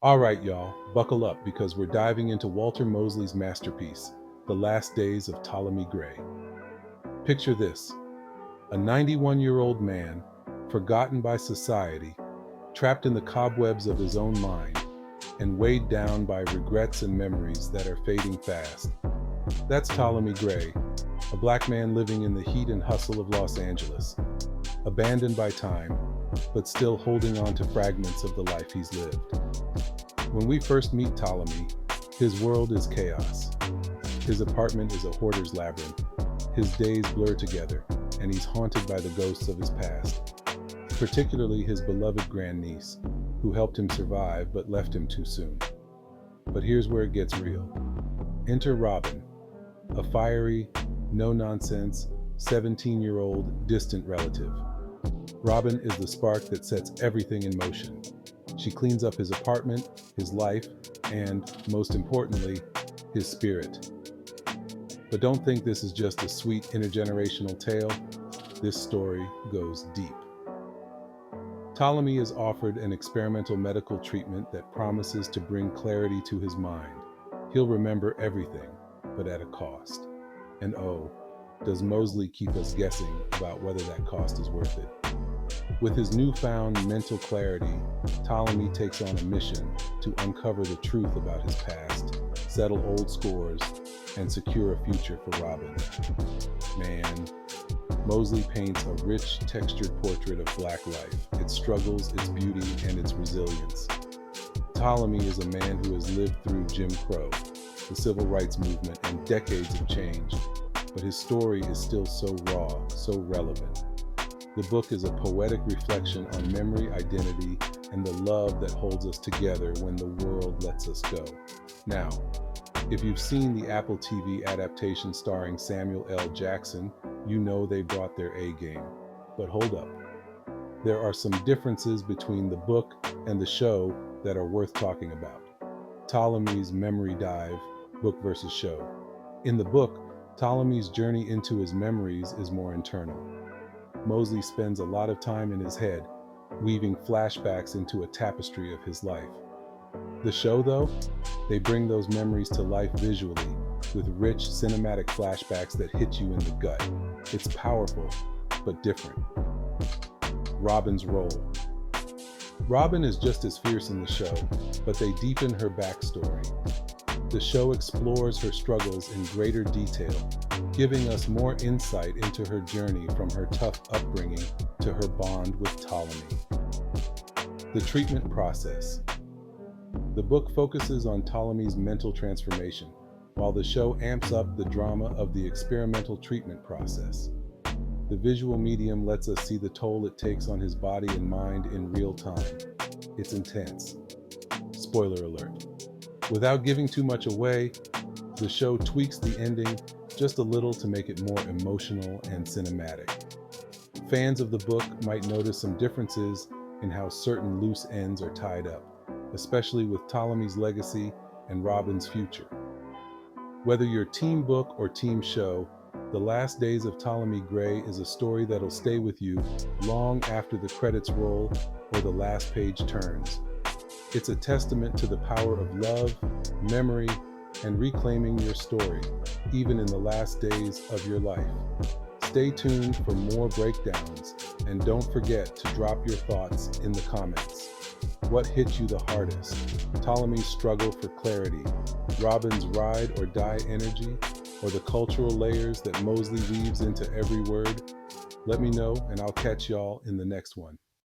All right, y'all, buckle up because we're diving into Walter Mosley's masterpiece, The Last Days of Ptolemy Gray. Picture this: a 91-year-old man, forgotten by society, trapped in the cobwebs of his own mind, and weighed down by regrets and memories that are fading fast. That's Ptolemy Gray, a black man living in the heat and hustle of Los Angeles, abandoned by time, but still holding on to fragments of the life he's lived. When we first meet Ptolemy, his world is chaos. His apartment is a hoarder's labyrinth. His days blur together, and he's haunted by the ghosts of his past, particularly his beloved grandniece, who helped him survive but left him too soon. But here's where it gets real. Enter Robin, a fiery, no-nonsense, 17-year-old distant relative. Robin is the spark that sets everything in motion. She cleans up his apartment, his life, and, most importantly, his spirit. But don't think this is just a sweet intergenerational tale. This story goes deep. Ptolemy is offered an experimental medical treatment that promises to bring clarity to his mind. He'll remember everything, but at a cost. And oh, does Mosley keep us guessing about whether that cost is worth it? With his newfound mental clarity, Ptolemy takes on a mission to uncover the truth about his past, settle old scores, and secure a future for Robin. Man, Mosley paints a rich, textured portrait of Black life, its struggles, its beauty, and its resilience. Ptolemy is a man who has lived through Jim Crow, the civil rights movement, and decades of change, but his story is still so raw, so relevant. The book is a poetic reflection on memory, identity, and the love that holds us together when the world lets us go. Now, if you've seen the Apple TV adaptation starring Samuel L. Jackson, you know they brought their A game. But hold up. There are some differences between the book and the show that are worth talking about. Ptolemy's memory dive, book versus show. In the book, Ptolemy's journey into his memories is more internal. Mosley spends a lot of time in his head, weaving flashbacks into a tapestry of his life. The show, though, they bring those memories to life visually, with rich cinematic flashbacks that hit you in the gut. It's powerful, but different. Robin's role. Robin is just as fierce in the show, but they deepen her backstory. The show explores her struggles in greater detail, giving us more insight into her journey from her tough upbringing to her bond with Ptolemy. The treatment process. The book focuses on Ptolemy's mental transformation, while the show amps up the drama of the experimental treatment process. The visual medium lets us see the toll it takes on his body and mind in real time. It's intense. Spoiler alert. Without giving too much away, the show tweaks the ending just a little to make it more emotional and cinematic. Fans of the book might notice some differences in how certain loose ends are tied up, especially with Ptolemy's legacy and Robin's future. Whether you're team book or team show, The Last Days of Ptolemy Gray is a story that'll stay with you long after the credits roll or the last page turns. It's a testament to the power of love, memory, and reclaiming your story, even in the last days of your life. Stay tuned for more breakdowns, and don't forget to drop your thoughts in the comments. What hit you the hardest? Ptolemy's struggle for clarity, Robin's ride or die energy, or the cultural layers that Mosley weaves into every word? Let me know, and I'll catch y'all in the next one.